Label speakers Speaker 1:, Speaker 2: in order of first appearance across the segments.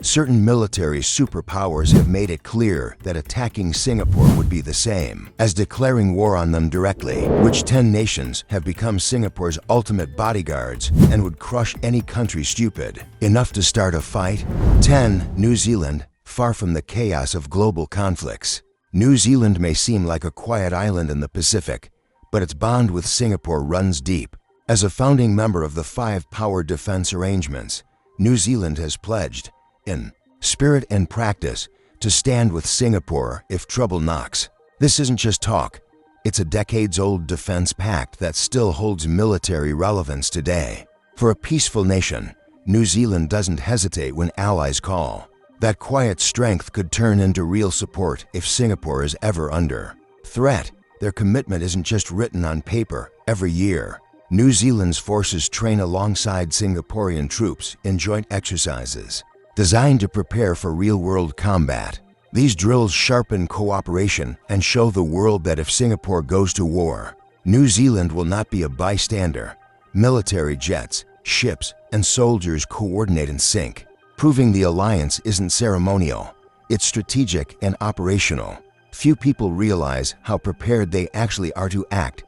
Speaker 1: Certain military superpowers have made it clear that attacking Singapore would be the same as declaring war on them directly, which 10 nations have become Singapore's ultimate bodyguards and would crush any country stupid enough to start a fight. 10. New Zealand, far from the chaos of global conflicts. New Zealand may seem like a quiet island in the Pacific, but its bond with Singapore runs deep. As a founding member of the 5 Power Defense Arrangements, New Zealand has pledged, in spirit and practice, to stand with Singapore if trouble knocks. This isn't just talk. It's a decades-old defense pact that still holds military relevance today. For a peaceful nation, New Zealand doesn't hesitate when allies call. That quiet strength could turn into real support if Singapore is ever under threat. Their commitment isn't just written on paper. Every year, New Zealand's forces train alongside Singaporean troops in joint exercises designed to prepare for real-world combat. These drills sharpen cooperation and show the world that if Singapore goes to war, New Zealand will not be a bystander. Military jets, ships, and soldiers coordinate in sync, proving the alliance isn't ceremonial, it's strategic and operational. Few people realize how prepared they actually are to act.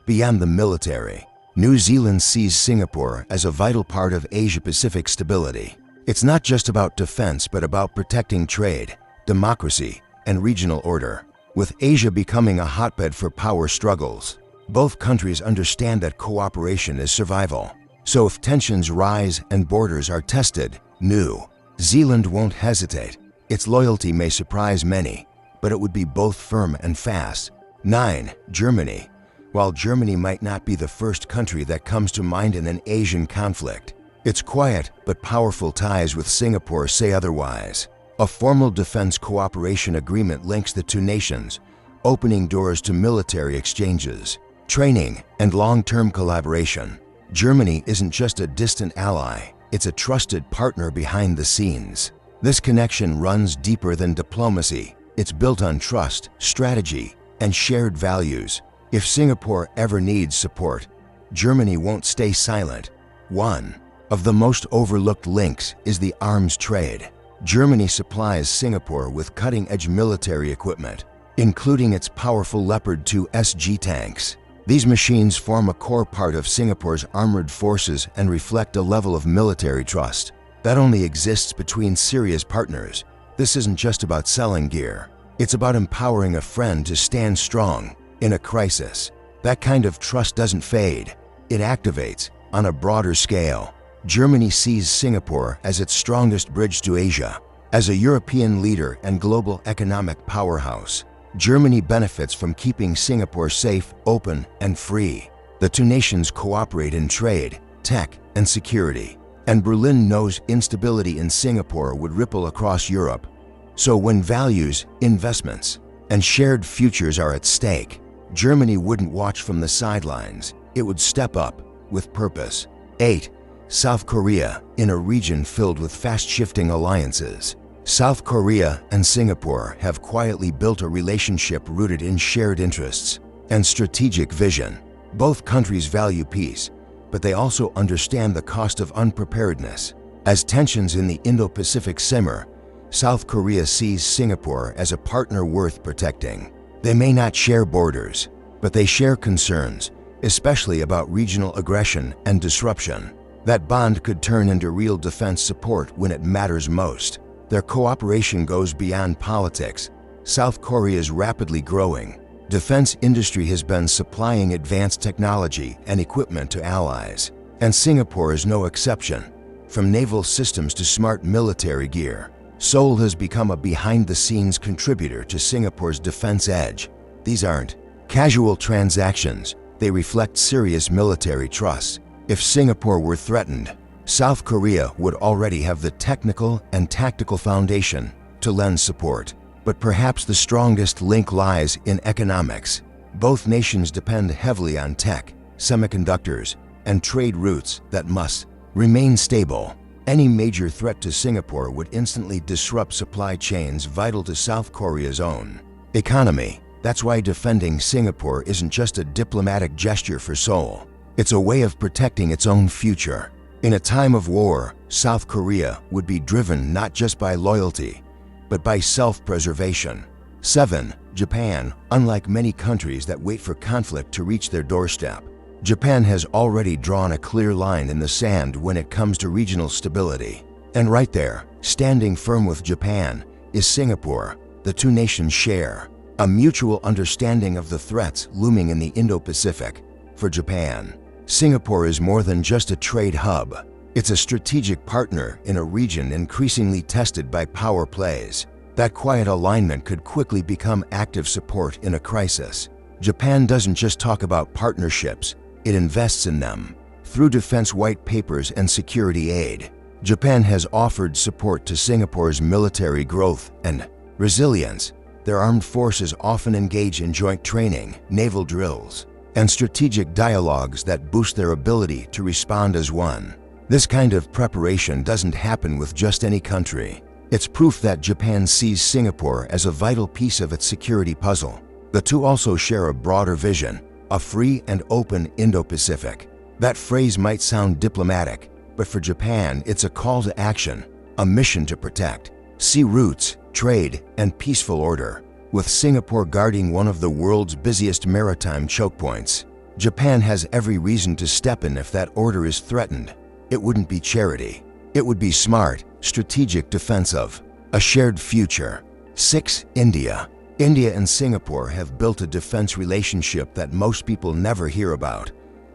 Speaker 1: Beyond the military, New Zealand sees Singapore as a vital part of Asia-Pacific stability. It's not just about defense, but about protecting trade, democracy, and regional order. With Asia becoming a hotbed for power struggles, both countries understand that cooperation is survival. So if tensions rise and borders are tested, New Zealand won't hesitate. Its loyalty may surprise many, but it would be both firm and fast. 9. Germany. While Germany might not be the first country that comes to mind in an Asian conflict, its quiet but powerful ties with Singapore say otherwise. A formal defense cooperation agreement links the two nations, opening doors to military exchanges, training, and long-term collaboration. Germany isn't just a distant ally, it's a trusted partner behind the scenes. This connection runs deeper than diplomacy. It's built on trust, strategy, and shared values. If Singapore ever needs support, Germany won't stay silent. 1 of the most overlooked links is the arms trade. Germany supplies Singapore with cutting-edge military equipment, including its powerful Leopard 2 SG tanks. These machines form a core part of Singapore's armored forces and reflect a level of military trust that only exists between serious partners. This isn't just about selling gear. It's about empowering a friend to stand strong in a crisis. That kind of trust doesn't fade. It activates on a broader scale. Germany sees Singapore as its strongest bridge to Asia. As a European leader and global economic powerhouse, Germany benefits from keeping Singapore safe, open, and free. The two nations cooperate in trade, tech, and security, and Berlin knows instability in Singapore would ripple across Europe. So when values, investments, and shared futures are at stake, Germany wouldn't watch from the sidelines. It would step up with purpose. 8. South Korea. In a region filled with fast-shifting alliances, South Korea and Singapore have quietly built a relationship rooted in shared interests and strategic vision. Both countries value peace, but they also understand the cost of unpreparedness. As tensions in the Indo-Pacific simmer, South Korea sees Singapore as a partner worth protecting. They may not share borders, but they share concerns, especially about regional aggression and disruption. That bond could turn into real defense support when it matters most. Their cooperation goes beyond politics. South Korea is rapidly growing. Defense industry has been supplying advanced technology and equipment to allies, and Singapore is no exception. From naval systems to smart military gear, Seoul has become a behind-the-scenes contributor to Singapore's defense edge. These aren't casual transactions. They reflect serious military trust. If Singapore were threatened, South Korea would already have the technical and tactical foundation to lend support. But perhaps the strongest link lies in economics. Both nations depend heavily on tech, semiconductors, and trade routes that must remain stable. Any major threat to Singapore would instantly disrupt supply chains vital to South Korea's own economy. That's why defending Singapore isn't just a diplomatic gesture for Seoul. It's a way of protecting its own future. In a time of war, South Korea would be driven not just by loyalty, but by self-preservation. 7. Japan. Unlike many countries that wait for conflict to reach their doorstep, Japan has already drawn a clear line in the sand when it comes to regional stability. And right there, standing firm with Japan, is Singapore. The two nations share a mutual understanding of the threats looming in the Indo-Pacific. For Japan, Singapore is more than just a trade hub. It's a strategic partner in a region increasingly tested by power plays. That quiet alignment could quickly become active support in a crisis. Japan doesn't just talk about partnerships, it invests in them. Through defense white papers and security aid, Japan has offered support to Singapore's military growth and resilience. Their armed forces often engage in joint training, naval drills, and strategic dialogues that boost their ability to respond as one. This kind of preparation doesn't happen with just any country. It's proof that Japan sees Singapore as a vital piece of its security puzzle. The two also share a broader vision, a free and open Indo-Pacific. That phrase might sound diplomatic, but for Japan it's a call to action, a mission to protect sea routes, trade, and peaceful order. With Singapore guarding one of the world's busiest maritime choke points, Japan has every reason to step in if that order is threatened. It wouldn't be charity. It would be smart, strategic defense of a shared future. 6. India. India and Singapore have built a defense relationship that most people never hear about.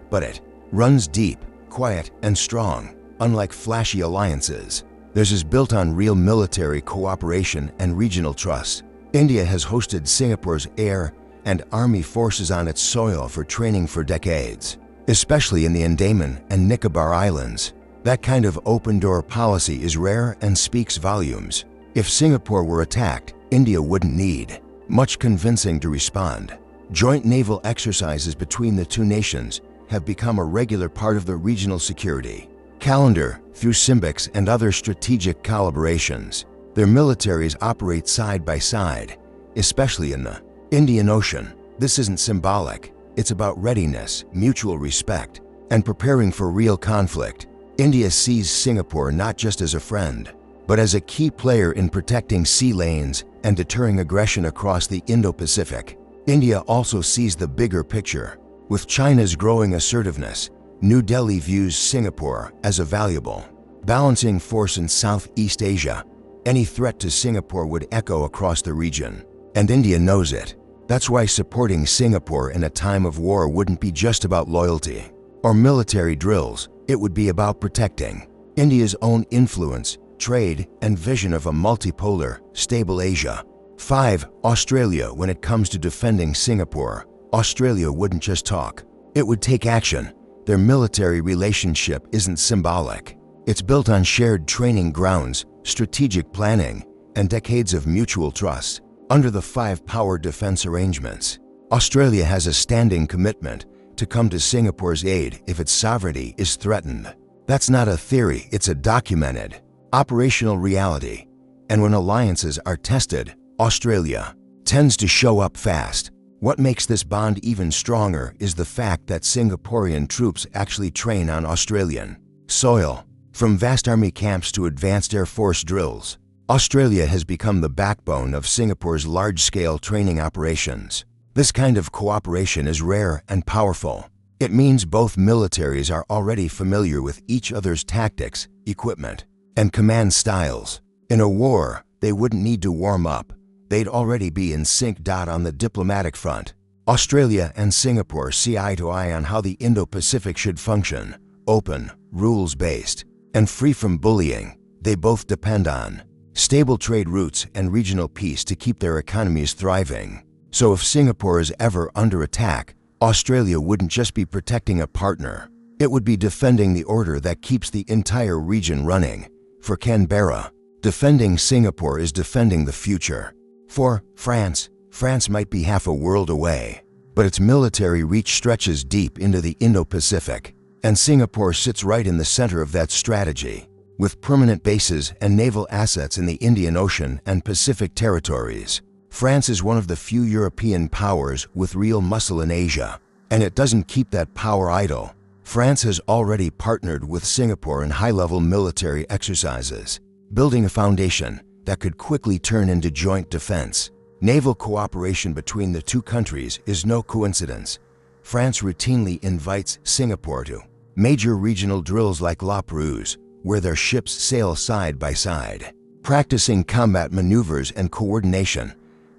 Speaker 1: But it runs deep, quiet, and strong. Unlike flashy alliances, theirs is built on real military cooperation and regional trust. India has hosted Singapore's air and army forces on its soil for training for decades, especially in the Andaman and Nicobar Islands. That kind of open-door policy is rare and speaks volumes. If Singapore were attacked, India wouldn't need much convincing to respond. Joint naval exercises between the two nations have become a regular part of the regional security calendar through Simbics and other strategic collaborations. Their militaries operate side by side, especially in the Indian Ocean. This isn't symbolic. It's about readiness, mutual respect, and preparing for real conflict. India sees Singapore not just as a friend, but as a key player in protecting sea lanes and deterring aggression across the Indo-Pacific. India also sees the bigger picture. With China's growing assertiveness, New Delhi views Singapore as a valuable balancing force in Southeast Asia. Any threat to Singapore would echo across the region, and India knows it. That's why supporting Singapore in a time of war wouldn't be just about loyalty or military drills. It would be about protecting India's own influence, trade, and vision of a multipolar, stable Asia. 5. Australia. When it comes to defending Singapore, Australia wouldn't just talk. It would take action. Their military relationship isn't symbolic. It's built on shared training grounds, strategic planning, and decades of mutual trust. Under the 5 power defense arrangements, Australia has a standing commitment to come to Singapore's aid if its sovereignty is threatened. That's not a theory, it's a documented, operational reality. And when alliances are tested, Australia tends to show up fast. What makes this bond even stronger is the fact that Singaporean troops actually train on Australian soil. From vast army camps to advanced Air Force drills, Australia has become the backbone of Singapore's large-scale training operations. This kind of cooperation is rare and powerful. It means both militaries are already familiar with each other's tactics, equipment, and command styles. In a war, they wouldn't need to warm up. They'd already be in sync. On the diplomatic front, Australia and Singapore see eye to eye on how the Indo-Pacific should function: open, rules-based, and free from bullying. They both depend on stable trade routes and regional peace to keep their economies thriving. So if Singapore is ever under attack, Australia wouldn't just be protecting a partner. It would be defending the order that keeps the entire region running. For Canberra, defending Singapore is defending the future. For France, France might be half a world away, but its military reach stretches deep into the Indo-Pacific, and Singapore sits right in the center of that strategy. With permanent bases and naval assets in the Indian Ocean and Pacific territories, France is one of the few European powers with real muscle in Asia, and it doesn't keep that power idle. France has already partnered with Singapore in high-level military exercises, building a foundation that could quickly turn into joint defense. Naval cooperation between the two countries is no coincidence. France routinely invites Singapore to major regional drills like La Perouse, where their ships sail side by side, practicing combat maneuvers and coordination.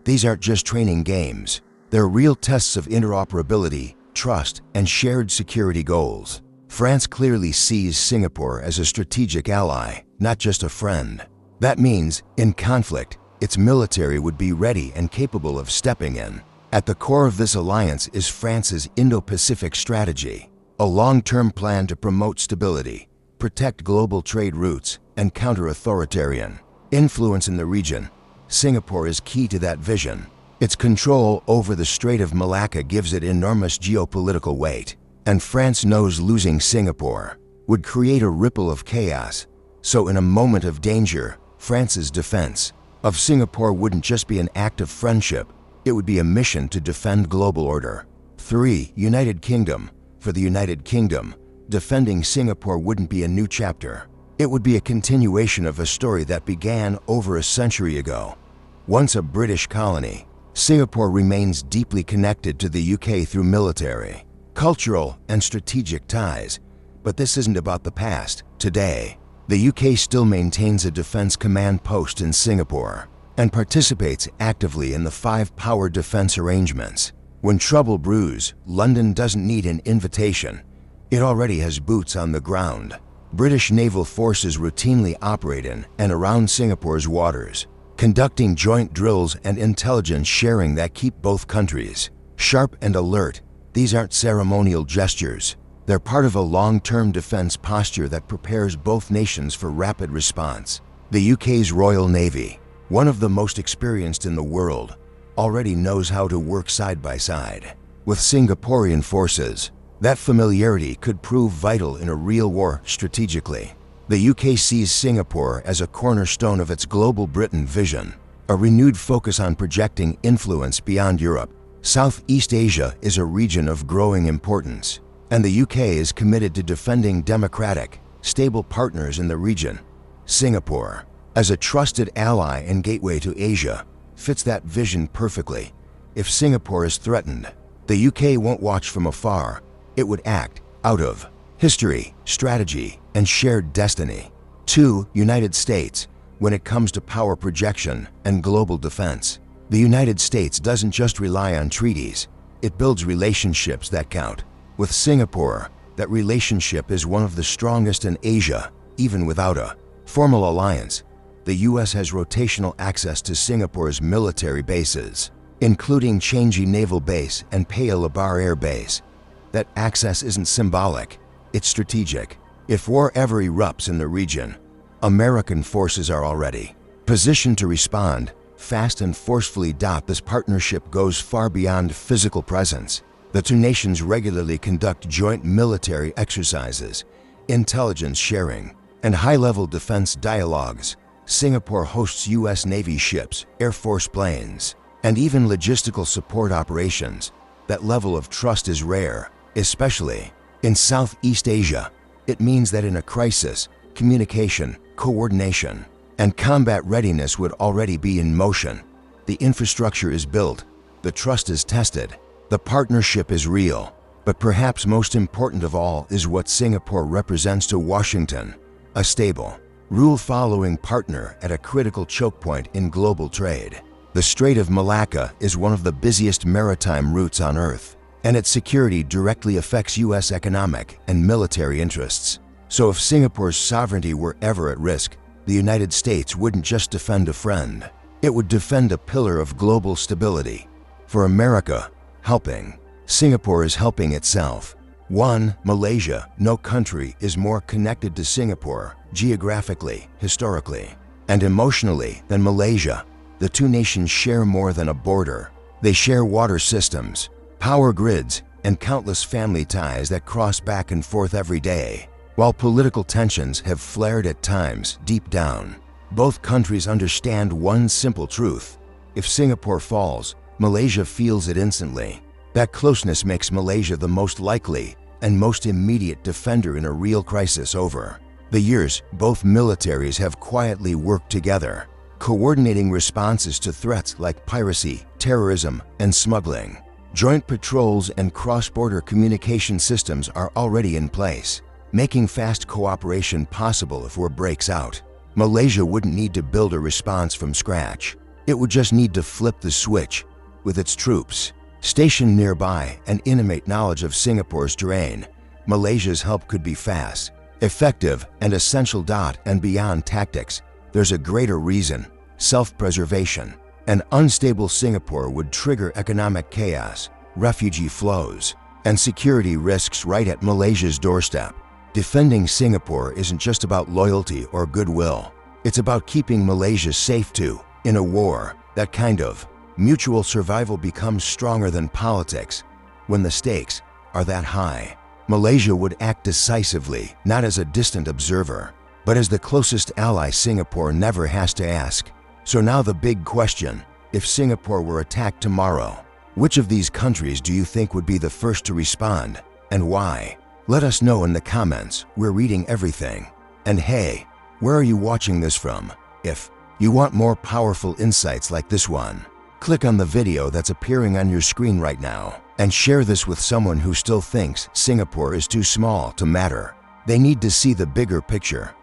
Speaker 1: These aren't just training games. They're real tests of interoperability, trust, and shared security goals. France clearly sees Singapore as a strategic ally, not just a friend. That means, in conflict, its military would be ready and capable of stepping in. At the core of this alliance is France's Indo-Pacific strategy, a long-term plan to promote stability, protect global trade routes, and counter authoritarian influence in the region. Singapore is key to that vision. Its control over the Strait of Malacca gives it enormous geopolitical weight, and France knows losing Singapore would create a ripple of chaos. So in a moment of danger, France's defense of Singapore wouldn't just be an act of friendship, it would be a mission to defend global order. 3. United Kingdom. For the United Kingdom, defending Singapore wouldn't be a new chapter. It would be a continuation of a story that began over a century ago. Once a British colony, Singapore remains deeply connected to the UK through military, cultural, and strategic ties. But this isn't about the past. Today, the UK still maintains a defense command post in Singapore and participates actively in the 5 power defense arrangements. When trouble brews, London doesn't need an invitation. It already has boots on the ground. British naval forces routinely operate in and around Singapore's waters, conducting joint drills and intelligence sharing that keep both countries sharp and alert. These aren't ceremonial gestures. They're part of a long-term defense posture that prepares both nations for rapid response. The UK's Royal Navy, one of the most experienced in the world, already knows how to work side by side with Singaporean forces. That familiarity could prove vital in a real war strategically. The UK sees Singapore as a cornerstone of its global Britain vision, a renewed focus on projecting influence beyond Europe. Southeast Asia is a region of growing importance, and the UK is committed to defending democratic, stable partners in the region. Singapore, as a trusted ally and gateway to Asia, fits that vision perfectly. If Singapore is threatened, the UK won't watch from afar. It would act out of history, strategy, and shared destiny. 2. United States. When it comes to power projection and global defense, the United States doesn't just rely on treaties. It builds relationships that count. With Singapore, that relationship is one of the strongest in Asia. Even without a formal alliance, the US has rotational access to Singapore's military bases, including Changi Naval Base and Paya Lebar Air Base. That access isn't symbolic, it's strategic. If war ever erupts in the region, American forces are already positioned to respond fast and forcefully. This partnership goes far beyond physical presence. The two nations regularly conduct joint military exercises, intelligence sharing, and high-level defense dialogues. Singapore hosts US Navy ships, Air Force planes, and even logistical support operations. That level of trust is rare, especially in Southeast Asia. It means that in a crisis, communication, coordination, and combat readiness would already be in motion. The infrastructure is built, the trust is tested, the partnership is real. But perhaps most important of all is what Singapore represents to Washington: a stable, rule-following partner at a critical choke point in global trade. The Strait of Malacca is one of the busiest maritime routes on Earth, and its security directly affects US economic and military interests. So if Singapore's sovereignty were ever at risk, the United States wouldn't just defend a friend, it would defend a pillar of global stability. For America, helping Singapore is helping itself. 1. Malaysia. No country is more connected to Singapore, geographically, historically, and emotionally than Malaysia. The two nations share more than a border. They share water systems, power grids, and countless family ties that cross back and forth every day. While political tensions have flared at times deep down, both countries understand one simple truth: if Singapore falls, Malaysia feels it instantly. That closeness makes Malaysia the most likely and most immediate defender in a real crisis over the years. Both militaries have quietly worked together, coordinating responses to threats like piracy, terrorism, and smuggling. Joint patrols and cross-border communication systems are already in place, making fast cooperation possible if war breaks out. Malaysia wouldn't need to build a response from scratch. It would just need to flip the switch. With its troops stationed nearby and intimate knowledge of Singapore's terrain, Malaysia's help could be fast, effective, and essential. And beyond tactics, there's a greater reason: self-preservation. An unstable Singapore would trigger economic chaos, refugee flows, and security risks right at Malaysia's doorstep. Defending Singapore isn't just about loyalty or goodwill. It's about keeping Malaysia safe too. In a war, that kind of mutual survival becomes stronger than politics. When the stakes are that high, Malaysia would act decisively, not as a distant observer, but as the closest ally Singapore never has to ask. So now the big question: if Singapore were attacked tomorrow, which of these countries do you think would be the first to respond, and why? Let us know in the comments. We're reading everything. And hey, where are you watching this from? If you want more powerful insights like this one, click on the video that's appearing on your screen right now and share this with someone who still thinks Singapore is too small to matter. They need to see the bigger picture.